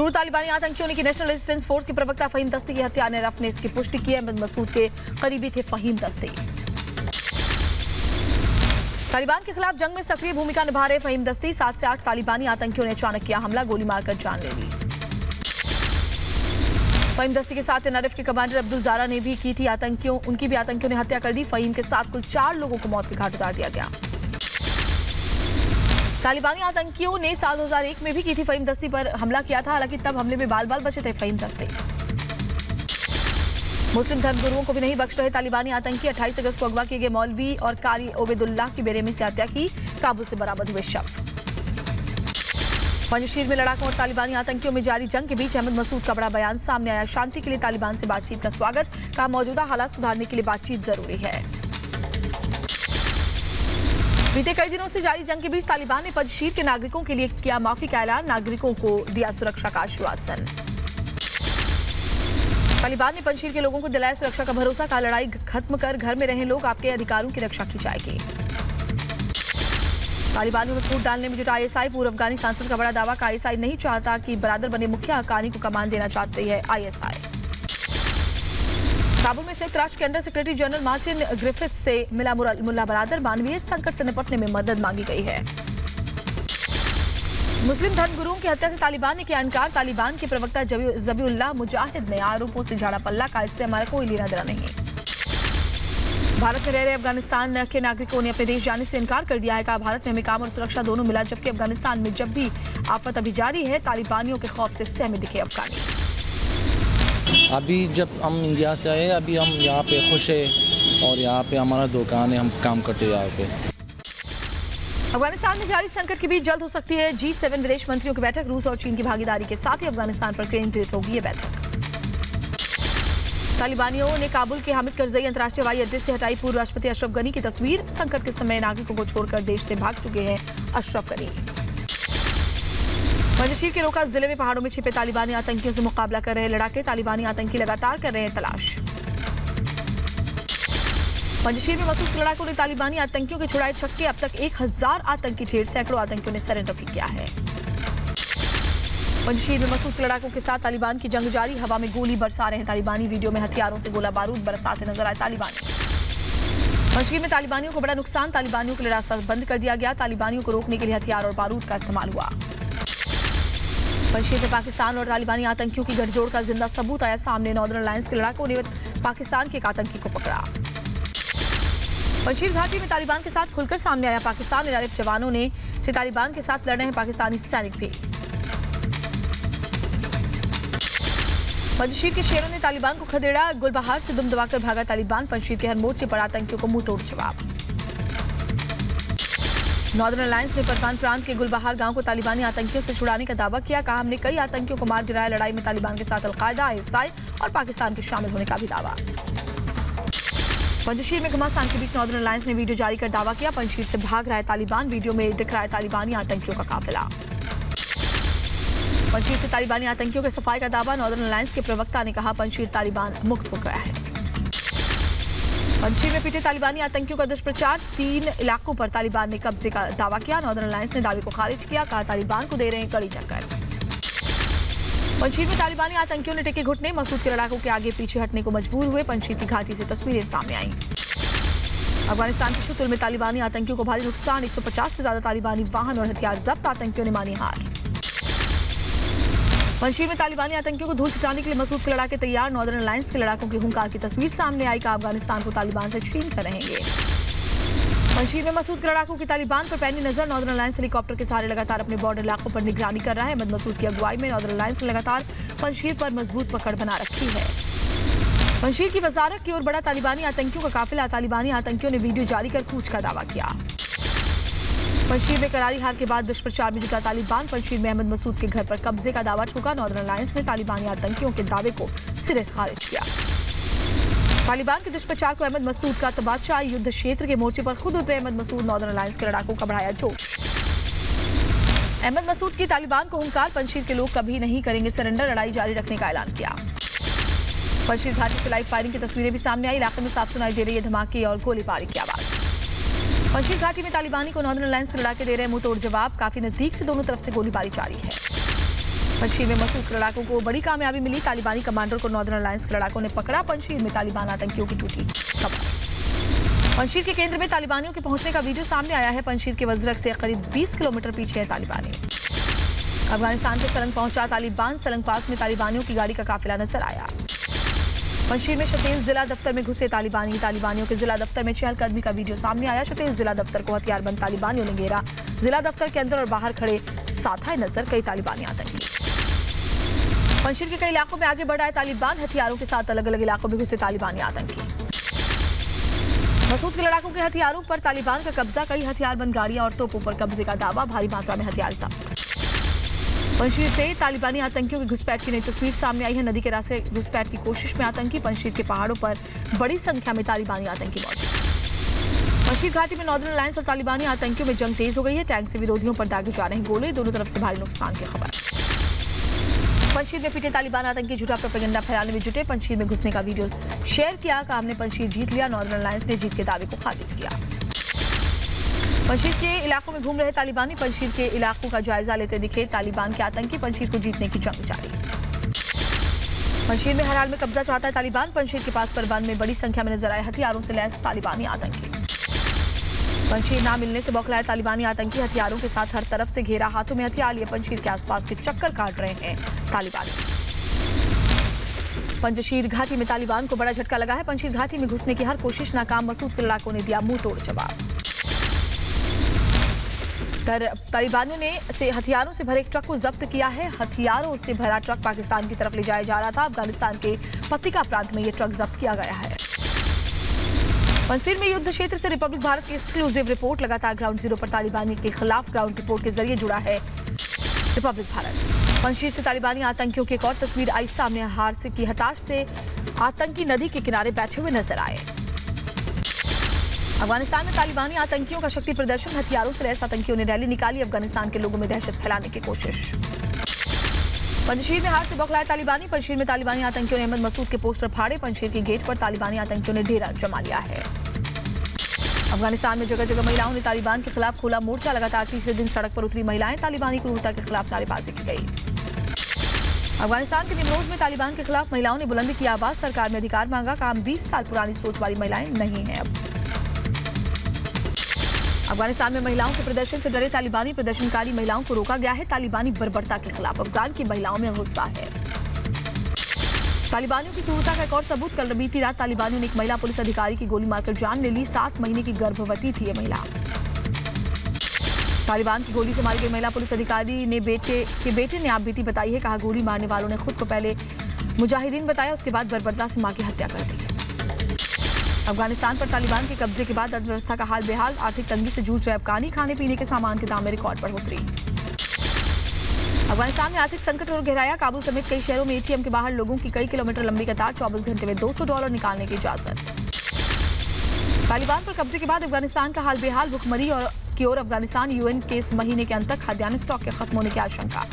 क्रूर तालिबानी आतंकियों ने की नेशनल रेजिस्टेंस फोर्स के प्रवक्ता फहीम दस्ती की हत्या। NRF ने इसकी पुष्टि की। अहमद मसूद के करीबी थे फहीम दस्ती। तालिबान के खिलाफ जंग में सक्रिय भूमिका निभा रहे फहीम दस्ती। 7 से 8 तालिबानी आतंकियों ने अचानक किया हमला, गोली मारकर जान ले ली। फहीम दस्ती के साथ NRF के कमांडर अब्दुल ज़ारा ने भी की थी उनकी भी आतंकियों ने हत्या कर दी। फहीम के साथ कुल 4 लोगों को मौत के घाट उतार दिया गया। तालिबानी आतंकियों ने साल 2001 में भी की थी फहीम दस्ती पर हमला किया था, हालांकि तब हमले में बाल बाल बचे थे फहीम दस्ती। मुस्लिम धर्मगुरुओं को भी नहीं बख्श रहे तालिबानी आतंकी। 28 अगस्त को अगवा किए गए मौलवी और कारी ओबेदुल्लाह की बेरहमी से हत्या की। काबुल से बरामद हुए शव। पंजशीर में लड़ाकों और तालिबानी आतंकियों में जारी जंग के बीच अहमद मसूद का बड़ा बयान सामने आया। शांति के लिए तालिबान से बातचीत का स्वागत, कहा मौजूदा हालात सुधारने के लिए बातचीत जरूरी है। बीते कई दिनों से जारी जंग के बीच तालिबान ने पंजशीर के नागरिकों के लिए किया माफी का ऐलान, नागरिकों को दिया सुरक्षा का आश्वासन। तालिबान ने पंजशीर के लोगों को दिलाया सुरक्षा का भरोसा, कहा लड़ाई खत्म कर घर में रहे लोग, आपके अधिकारों की रक्षा की जाएगी। तालिबानियों में फूट डालने में जुटा ISI, पूर्व अफगानी सांसद का बड़ा दावा, का ISI नहीं चाहता कि बरादर बने मुख्य हक्कानी को कमान देना चाहती है ISI। काबुल में संयुक्त राष्ट्र के under secretary general Martin Griffith से मिला मुल्ला बरादर, मानवीय संकट से निपटने में मदद मांगी गई है। मुस्लिम धर्मगुरुओं की हत्या से तालिबान ने किया इनकार। तालिबान के प्रवक्ता जबीउल्लाह मुजाहिद ने आरोपों से झाड़ा पल्ला, का इससे हमारा कोई लेना देना नहीं। भारत में रह रहे अफगानिस्तान के नागरिकों ने अपने देश जाने से इनकार कर दिया है, कहा भारत में हमें काम और सुरक्षा दोनों मिला, जबकि अफगानिस्तान में जब भी आफत अभी जारी है, तालिबानियों के खौफ से सहमे दिखे अफगानी। अभी जब हम इंडिया से आए, अभी हम यहाँ पे खुश है और यहाँ पे हमारा दुकान है, हम काम करते हैं यहाँ पे। अफगानिस्तान में जारी संकट के बीच जल्द हो सकती है G7 विदेश मंत्रियों की बैठक। रूस और चीन की भागीदारी के साथ ही अफगानिस्तान पर केंद्रित होगी ये बैठक। तालिबानियों ने काबुल के हामिद करजई अंतर्राष्ट्रीय हवाई अड्डे से हटाई पूर्व राष्ट्रपति अशरफ गनी की तस्वीर। संकट के समय नागरिकों को छोड़कर देश से भाग चुके हैं अशरफ गनी। पंजशीर के रोका जिले में पहाड़ों में छिपे तालिबानी आतंकियों से मुकाबला कर रहे लड़ाके। तालिबानी आतंकी लगातार कर रहे हैं तलाश। पंजशीर में मसूद लड़ाकों ने तालिबानी आतंकियों के छुड़ाए छक्के। अब तक 1000 आतंकी ढेर, सैकड़ों आतंकियों ने सरेंडर भी किया है। पंजशीर में मसूद लड़ाकों के साथ तालिबान की जंग जारी। हवा में गोली बरसा रहे हैं तालिबानी। वीडियो में हथियारों से गोला बारूद बरसाते नजर आए तालिबानी। पंजशीर में तालिबानियों को बड़ा नुकसान, तालिबानियों के लिए रास्ता बंद कर दिया गया। तालिबानियों को रोकने के लिए हथियार और बारूद का इस्तेमाल हुआ। पंजशीर में पाकिस्तान और तालिबानी आतंकियों की गठजोड़ का जिंदा सबूत आया सामने। नॉर्दर्न अलायंस के लड़ाकों ने पाकिस्तान के एक आतंकी को पकड़ा। पंजशीर घाटी में तालिबान के साथ खुलकर सामने आया पाकिस्तान। NRF जवानों ने से तालिबान के साथ लड़ रहे हैं पाकिस्तानी सैनिक भी। पंजशीर के शेरों ने तालिबान को खदेड़ा। गुलबहार से दुम दबाकर भागा तालिबान। पंजशीर के हर मोर्चे पर आतंकियों को मुंह तोड़ जवाब। नॉर्दर्न अलायंस ने परवान प्रांत के गुलबहार गांव को तालिबानी आतंकियों से छुड़ाने का दावा किया, कहा हमने कई आतंकियों को मार गिराया। लड़ाई में तालिबान के साथ अलकायदा, ISI और पाकिस्तान के शामिल होने का भी दावा। पंजशीर में घमासान के बीच नॉर्दर्न अलायंस ने वीडियो जारी कर दावा किया, पंजशीर से भाग रहा है तालिबान। वीडियो में दिख रहा है तालिबानी आतंकियों का काफिला। पंजशीर से तालिबानी आतंकियों के सफाई का दावा। नॉर्दर्न अलायंस के प्रवक्ता ने कहा पंजशीर तालिबान मुक्त हो गया है। पंजशीर में पीटे तालिबानी आतंकियों का दुष्प्रचार। 3 इलाकों पर तालिबान ने कब्जे का दावा किया। नॉर्दर्न अलायंस ने दावे को खारिज किया, कहा तालिबान को दे रहे हैं कड़ी टक्कर। पंजशीर में तालिबानी आतंकियों ने टेके घुटने। मसूद के लड़ाकों के आगे पीछे हटने को मजबूर हुए। पंजशीर की घाटी से तस्वीरें सामने आई। अफगानिस्तान के शुतुल में तालिबानी आतंकियों को भारी नुकसान। 150 से ज्यादा तालिबानी वाहन और हथियार जब्त। आतंकियों ने मानी हार। पंजशीर में तालिबानी आतंकियों को धूल छिटाने के लिए मसूद के लड़ाके तैयार। नॉर्दर्न अलायंस के लड़ाकों की हुंकार की तस्वीर सामने आई, कहा अफगानिस्तान को तालिबान से छीन कर रहेंगे। पंजशीर में मसूद के लड़ाकों की तालिबान पर पैनी नजर। नॉर्दर्न अलायंस हेलीकॉप्टर के सहारे लगातार अपने बॉर्डर इलाकों पर निगरानी कर रहा है। अहमद मसूद की अगुवाई में नॉर्दर्न अलायंस ने लगातार पंजशीर पर मजबूत पकड़ बना रखी है। पंजशीर की वजारत की ओर बड़ा तालिबानी आतंकियों का काफिला। तालिबानी आतंकियों ने वीडियो जारी कर कूच का दावा किया। पंजशीर में करारी हार के बाद दुष्प्रचार में जुटा तालिबान। पंजशीर में अहमद मसूद के घर पर कब्जे का दावा ठोका। नॉर्दर्न अलायंस ने तालिबानी आतंकियों के दावे को सिरे से खारिज किया। तालिबान के दुष्प्रचार को अहमद मसूद का तबादला। युद्ध क्षेत्र के मोर्चे पर खुद उतरे अहमद मसूद। नॉर्दर्न अलायंस के लड़ाकों का बढ़ाया जोश। अहमद मसूद की तालिबान को हुंकार। पंजशीर के लोग कभी नहीं करेंगे सरेंडर। लड़ाई जारी रखने का ऐलान किया। पंजशीर घाटी से लाइव फायरिंग की तस्वीरें भी सामने आई। इलाके में साफ सुनाई दे रही है धमाके और गोलीबारी की आवाज। पंजशीर घाटी में तालिबानी को नॉर्दर्न अलायंस से लड़ाके दे रहे मुंह तोड़ जवाब। काफी नजदीक से दोनों तरफ से गोलीबारी जारी है। पंजशीर में मसूद के लड़ाकों को बड़ी कामयाबी मिली। तालिबानी कमांडर को नॉर्दर्न अलायंस के लड़ाकों ने पकड़ा। पंजशीर में तालिबान आतंकियों की टूटी खबर। पंजशीर के केंद्र में तालिबानियों के पहुंचने का वीडियो सामने आया है। पंजशीर के वजरक से करीब 20 किलोमीटर पीछे है तालिबानी। अफगानिस्तान के सलंग पहुंचा तालिबान। सलंग पास में तालिबानियों की गाड़ी का काफिला नजर आया। पंजशीर में शतेल जिला दफ्तर में घुसे तालिबानी। तालिबानियों के जिला दफ्तर में चहलकदमी का वीडियो सामने आया। शतेल जिला दफ्तर को हथियारबंद तालिबानियों ने घेरा। जिला दफ्तर के अंदर और बाहर खड़े साधा नजर कई तालिबानी आतंकी। पंजशीर के कई इलाकों में आगे बढ़ आए तालिबान। हथियारों के साथ अलग अलग इलाकों में घुसे तालिबानी आतंकी। मसूद के लड़ाकों के हथियारों पर तालिबान का कब्जा। कई हथियारबंद गाड़ियां और तोपों पर कब्जे का दावा। भारी मात्रा में हथियार जब्त। पंजशीर से तालिबानी आतंकियों की घुसपैठ की नई तस्वीर सामने आई है। नदी के रास्ते घुसपैठ की कोशिश में आतंकी। पंजशीर के पहाड़ों पर बड़ी संख्या में तालिबानी आतंकी मौजूद। पंजशीर घाटी में नॉर्दर्न अलायंस और तालिबानी आतंकियों में जंग तेज हो गई है। टैंक से विरोधियों पर दागे जा रहे हैं गोले। दोनों तरफ से भारी नुकसान की खबर। पंजशीर में पिटे तालिबान आतंकी झूठा प्रोपेगेंडा फैलाने में जुटे। पंजशीर में घुसने का वीडियो शेयर किया। काम ने पंजशीर जीत लिया। नॉर्दर्न अलायंस ने जीत के दावे को खारिज किया। पंजशीर के इलाकों में घूम रहे तालिबानी। पंजशीर के इलाकों का जायजा लेते दिखे तालिबान के आतंकी। पंजशीर को जीतने की जंग जारी। पंजशीर में हर हाल में कब्जा चाहता है तालिबान। पंजशीर के पास परवान में बड़ी संख्या में नजर आए हथियारों से लैस तालिबानी आतंकी। पंजशीर ना मिलने से बौखलाए तालिबानी आतंकी। हथियारों के साथ हर तरफ से घेरा। हाथों में हथियार लिए पंजशीर के आसपास के चक्कर काट रहे हैं तालिबानी। पंजशीर घाटी में तालिबान को बड़ा झटका लगा है। पंजशीर घाटी में घुसने की हर कोशिश नाकाम। मसूद के लड़ाकों ने दिया मुंह तोड़ जवाब। तालिबानियों ने हथियारों से भरे एक ट्रक को जब्त किया है। हथियारों से भरा ट्रक पाकिस्तान की तरफ ले जाया जा रहा था। अफगानिस्तान के पतिका प्रांत में यह ट्रक जब्त किया गया है। पंजशीर में युद्ध क्षेत्र से रिपब्लिक भारत की एक्सक्लूसिव रिपोर्ट। लगातार ग्राउंड जीरो पर तालिबानी के खिलाफ ग्राउंड रिपोर्ट के जरिए जुड़ा है रिपब्लिक भारत। पंजशीर से तालिबानी आतंकियों की एक और तस्वीर आई सामने। हार से की हताश से आतंकी नदी के किनारे बैठे हुए नजर आए। अफगानिस्तान में तालिबानी आतंकियों का शक्ति प्रदर्शन। हथियारों से लैस आतंकियों ने रैली निकाली। अफगानिस्तान के लोगों में दहशत फैलाने की कोशिश। पंजशीर में हार से बौखलाए तालिबानी। पंजशीर में तालिबानी आतंकियों ने अहमद मसूद के पोस्टर फाड़े। पंजशीर के गेट पर तालिबानी आतंकियों ने डेरा जमा लिया है। अफगानिस्तान में जगह जगह महिलाओं ने तालिबान के खिलाफ खोला मोर्चा। लगातार तीसरे दिन सड़क पर उतरी महिलाएं। तालिबानी क्रूरता के खिलाफ नारेबाजी की गई। अफगानिस्तान के निमरोज में तालिबान के खिलाफ महिलाओं ने बुलंद की आवाज। सरकार में अधिकार मांगा। काम 20 साल पुरानी सोच वाली महिलाएं नहीं है। अब अफगानिस्तान में महिलाओं के प्रदर्शन से डरे तालिबानी प्रदर्शनकारी। महिलाओं को रोका गया है। तालिबानी बर्बरता के खिलाफ अफगान की महिलाओं में गुस्सा है। तालिबानियों की क्रूरता का एक और सबूत। कल बीती रात तालिबानियों ने एक महिला पुलिस अधिकारी की गोली मारकर जान ले ली। 7 महीने की गर्भवती थी ये महिला। तालिबान की गोली से मारी गई महिला पुलिस अधिकारी ने बेटे ने आप बीती बताई है। कहा गोली मारने वालों ने खुद को पहले मुजाहिदीन बताया, उसके बाद बर्बरता से मां की हत्या कर दी। अफगानिस्तान पर तालिबान के कब्जे के बाद अर्थव्यवस्था का हाल बेहाल। आर्थिक तंगी से जूझ रहे अफगानी। खाने पीने के सामान के दाम में रिकॉर्ड पर उतरी। अफगानिस्तान में आर्थिक संकट और गहराया। काबुल समेत कई शहरों में एटीएम के बाहर लोगों की कई किलोमीटर लंबी कतार। 24 घंटे में $200 निकालने की इजाजत। तालिबान पर कब्जे के बाद अफगानिस्तान का हाल बेहाल। भुखमरी की ओर अफगानिस्तान। यूएन के इस महीने के अंत तक खाद्यान्न स्टॉक के खत्म होने की आशंका।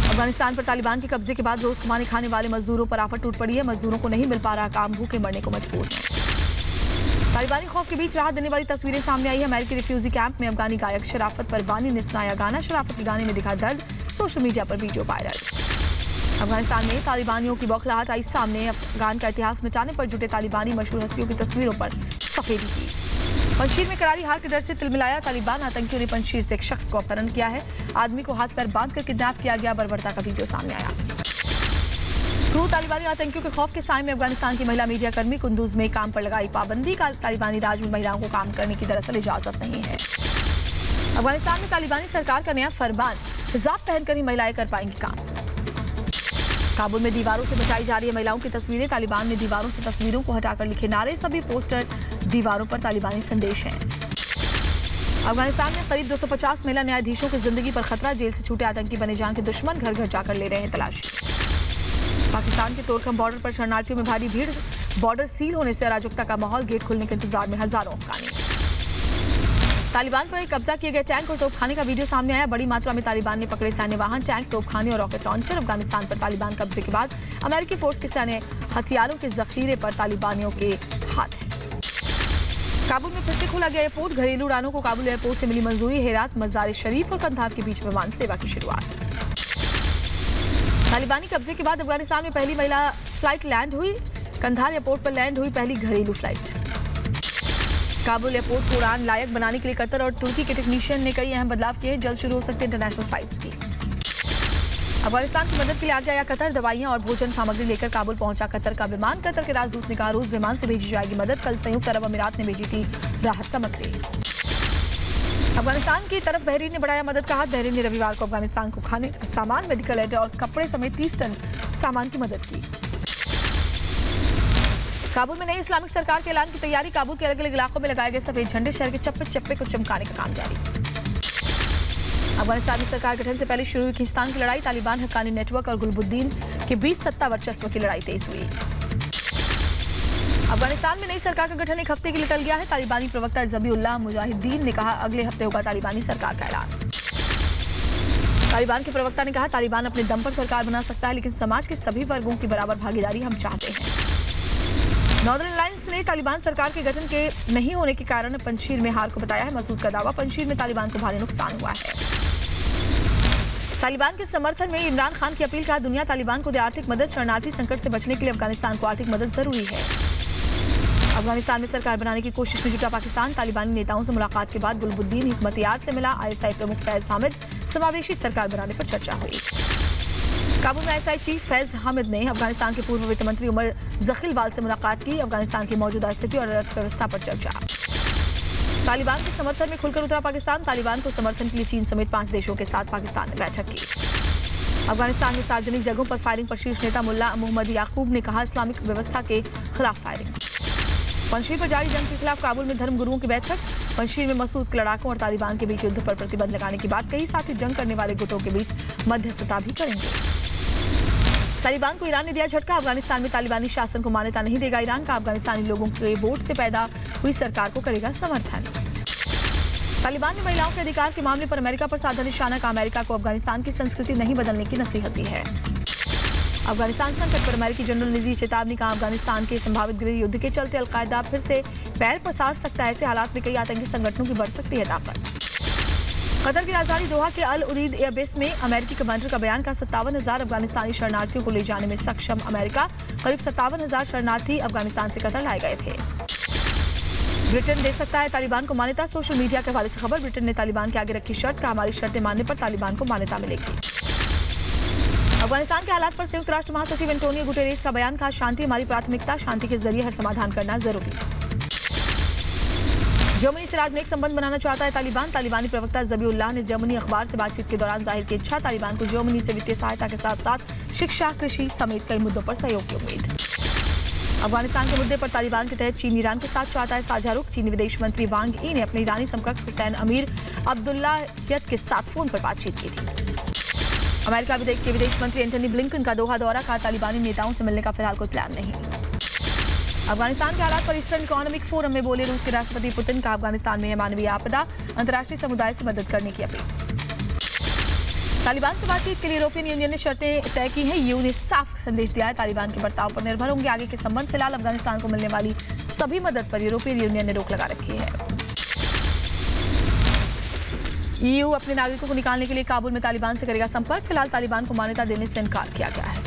अफगानिस्तान पर तालिबान के कब्जे के बाद रोज कमाने खाने वाले मजदूरों पर आफत टूट पड़ी है। मजदूरों को नहीं मिल पा रहा काम। भूखे मरने को मजबूर हैं। तालिबानी खौफ के बीच राहत देने वाली तस्वीरें सामने आई है। अमेरिकी रिफ्यूजी कैंप में अफगानी गायक शराफत परवानी ने सुनाया गाना। शराफत के गाने में दिखा दर्द। सोशल मीडिया पर वीडियो वायरल। अफगानिस्तान में तालिबानियों की बौखलाहट आई सामने। अफगान का इतिहास मिटाने पर जुटे तालिबानी मशहूर हस्तियों की तस्वीरों पर सफेदी की। पंजशीर में करारी हार के डर से तिलमिलाया तालिबान। आतंकियों ने पंजशीर से एक शख्स को अपहरण किया है। आदमी को हाथ पैर बांधकर किडनैप किया गया। बर्बरता का वीडियो सामने आया। क्रूर तालिबानी आतंकियों के खौफ के साए में अफगानिस्तान की महिला मीडिया कर्मी कुंदूज में काम पर लगाई पाबंदी। का तालिबानी राज में महिलाओं को काम करने की दरअसल इजाजत नहीं है। अफगानिस्तान में तालिबानी सरकार का नया फरमान। हिजाब पहनकर ही महिलाएं कर पाएंगी काम। काबुल में दीवारों से बचाई जा रही है महिलाओं की तस्वीरें। तालिबान ने दीवारों से तस्वीरों को हटाकर लिखे नारे। सभी पोस्टर दीवारों पर तालिबानी संदेश हैं। अफगानिस्तान में करीब 250 महिला न्यायाधीशों की जिंदगी पर खतरा। जेल से छूटे आतंकी बने जान के दुश्मन घर घर जाकर ले रहे हैं तलाशी। पाकिस्तान के तोरखम बॉर्डर पर शरणार्थियों में भारी भीड़। बॉर्डर सील होने से अराजकता का माहौल। गेट खुलने के इंतजार में हजारों अफगानी। तालिबान पर कब्जा किए गए टैंक और तोपखाने का वीडियो सामने आया। बड़ी मात्रा में तालिबान ने पकड़े सैन्य वाहन, टैंक, तोपखाने और रॉकेट लॉन्चर। अफगानिस्तान पर तालिबान कब्जे के बाद अमेरिकी फोर्स के सैन्य हथियारों के जखीरे पर तालिबानियों के हाथ है। काबुल में फिर से खोला गया एयरपोर्ट। घरेलू उड़ानों को काबुल एयरपोर्ट से मिली मंजूरी। हेरात, मज़ार शरीफ और कंधार के बीच विमान सेवा की शुरुआत। तालिबानी कब्जे के बाद अफगानिस्तान में पहली महिला फ्लाइट लैंड हुई। कंधार एयरपोर्ट पर लैंड हुई पहली घरेलू फ्लाइट। काबुल एयरपोर्ट को उड़ान लायक बनाने के लिए कतर और तुर्की के टेक्नीशियन ने कई अहम बदलाव किए हैं। जल्द शुरू हो सकते हैं इंटरनेशनल फ्लाइट्स भी। अफगानिस्तान की मदद के लिए आगे आया कतर। दवाइयां और भोजन सामग्री लेकर काबुल पहुंचा कतर का विमान। कतर के राजदूत ने कहा रोज विमान से भेजी जाएगी मदद। कल संयुक्त अरब अमीरात ने भेजी थी राहत सामग्री। अफगानिस्तान की तरफ बहरीन ने बढ़ाया मदद का हाथ। बहरीन ने रविवार को अफगानिस्तान को खाने का सामान, मेडिकल एड और कपड़े समेत 30 टन सामान की मदद की। काबुल में नई इस्लामिक सरकार के ऐलान की तैयारी। काबुल के अलग अलग इलाकों में लगाए गए सफेद झंडे शहर के चप्पे चप्पे को चमकाने का काम जारी। अफगानिस्तान में सरकार गठन से पहले शुरू हुई खींचतान की लड़ाई। तालिबान, हक्कानी नेटवर्क और गुलबुद्दीन के बीच सत्ता वर्चस्व की लड़ाई तेज हुई। अफगानिस्तान में नई सरकार का गठन एक हफ्ते के लिए टल गया है। तालिबानी प्रवक्ता ज़बीउल्लाह मुजाहिदीन ने कहा अगले हफ्ते होगा तालिबानी सरकार का ऐलान। तालिबान के प्रवक्ता ने कहा तालिबान अपने दम पर सरकार बना सकता है, लेकिन समाज के सभी वर्गों की बराबर भागीदारी हम चाहते हैं। नॉर्दर्न अलायंस ने तालिबान सरकार के गठन के नहीं होने के कारण पंजशीर में हार को बताया है। मसूद का दावा, पंजशीर में तालिबान को भारी नुकसान हुआ है। तालिबान के समर्थन में इमरान खान की अपील, कहा दुनिया तालिबान को दे आर्थिक मदद। शरणार्थी संकट से बचने के लिए अफगानिस्तान को आर्थिक मदद जरूरी है। अफगानिस्तान में सरकार बनाने की कोशिश में जुटा पाकिस्तान। तालिबानी नेताओं से मुलाकात के बाद गुलबुद्दीन हिकमतयार से मिला। ISI प्रमुख फैज हामिद, समावेशी सरकार बनाने पर चर्चा हुई। काबुल में ISI चीफ फैज हामिद ने अफगानिस्तान के पूर्व वित्त मंत्री उमर जखीलवाल से मुलाकात की। अफगानिस्तान की मौजूदा स्थिति और अर्थव्यवस्था पर चर्चा। तालिबान के समर्थन में खुलकर उतरा पाकिस्तान। तालिबान को समर्थन के लिए चीन समेत 5 देशों के साथ पाकिस्तान ने बैठक की। अफगानिस्तान में सार्वजनिक जगहों पर फायरिंग पर शीर्ष नेता मुल्ला मोहम्मद याकूब ने कहा इस्लामिक व्यवस्था के खिलाफ फायरिंग। पंजशीर पर जारी जंग के खिलाफ काबुल में धर्म गुरुओं की बैठक। पंजशीर में मसूद के लड़ाकों और तालिबान के बीच युद्ध पर प्रतिबंध लगाने की बात कही। साथ ही जंग करने वाले गुटों के बीच मध्यस्थता भी करेंगे। तालिबान को ईरान ने दिया झटका। अफगानिस्तान में तालिबानी शासन को मान्यता नहीं देगा ईरान का। अफगानिस्तानी लोगों के वोट से पैदा हुई सरकार को करेगा समर्थन। तालिबान ने महिलाओं के अधिकार के मामले पर अमेरिका पर साधा निशाना का। अमेरिका को अफगानिस्तान की संस्कृति नहीं बदलने की नसीहत दी है। अफगानिस्तान संकट पर अमेरिकी जनरल ने दी चेतावनी, कहा अफगानिस्तान के संभावित गृह युद्ध के चलते अलकायदा फिर से पैर पसार सकता है। ऐसे हालात में कई आतंकी संगठनों की बढ़ सकती है ताकत। कतर की राजधानी दोहा के अल उरीद एयरबेस में अमेरिकी कमांडर का बयान, का 57,000 अफगानिस्तानी शरणार्थियों को ले जाने में सक्षम अमेरिका। करीब 57,000 शरणार्थी अफगानिस्तान से कतर लाए गए थे। ब्रिटेन दे सकता है तालिबान को मान्यता। सोशल मीडिया के हवाले से खबर। ब्रिटेन ने तालिबान के आगे रखी शर्त, का हमारी शर्तें मानने पर तालिबान को मान्यता मिलेगी। अफगानिस्तान के हालात पर संयुक्त राष्ट्र महासचिव एंटोनियो गुटेरेस का बयान, कहा शांति हमारी प्राथमिकता, शांति के जरिए हर समाधान करना जरूरी। जर्मनी से राजनयिक संबंध बनाना चाहता है तालिबान। तालिबानी प्रवक्ता ज़बीउल्लाह ने जर्मनी अखबार से बातचीत के दौरान जाहिर की इच्छा। तालिबान को जर्मनी से वित्तीय सहायता के साथ साथ शिक्षा, कृषि समेत कई मुद्दों पर सहयोग की उम्मीद। अफगानिस्तान के मुद्दे पर तालिबान के तहत चीन ईरान के साथ चाहता है साझा रुख। चीनी विदेश मंत्री वांग यी ने अपने ईरानी समकक्ष हुसैन अमीर अब्दुल्लाहियत के साथ फोन पर बातचीत की थी। अमेरिका के विदेश मंत्री एंटनी ब्लिंकन का दोहा दौरा, कहा तालिबानी नेताओं से मिलने का फिलहाल कोई प्लान नहीं। अफगानिस्तान के हालात पर ईस्टर्न इकोनॉमिक फोरम में बोले रूस के राष्ट्रपति पुतिन, का अफगानिस्तान में है मानवीय आपदा, अंतर्राष्ट्रीय समुदाय से मदद करने की अपील। तालिबान से बातचीत के लिए यूरोपियन यूनियन ने शर्तें तय की हैं। यूएन ने साफ संदेश दिया है तालिबान के बर्ताव पर निर्भर होंगे आगे के संबंध। फिलहाल अफगानिस्तान को मिलने वाली सभी मदद पर यूरोपियन यूनियन ने रोक लगा रखी है। EU अपने नागरिकों को निकालने के लिए काबुल में तालिबान से करेगा संपर्क। फिलहाल तालिबान को मान्यता देने से इनकार किया गया है।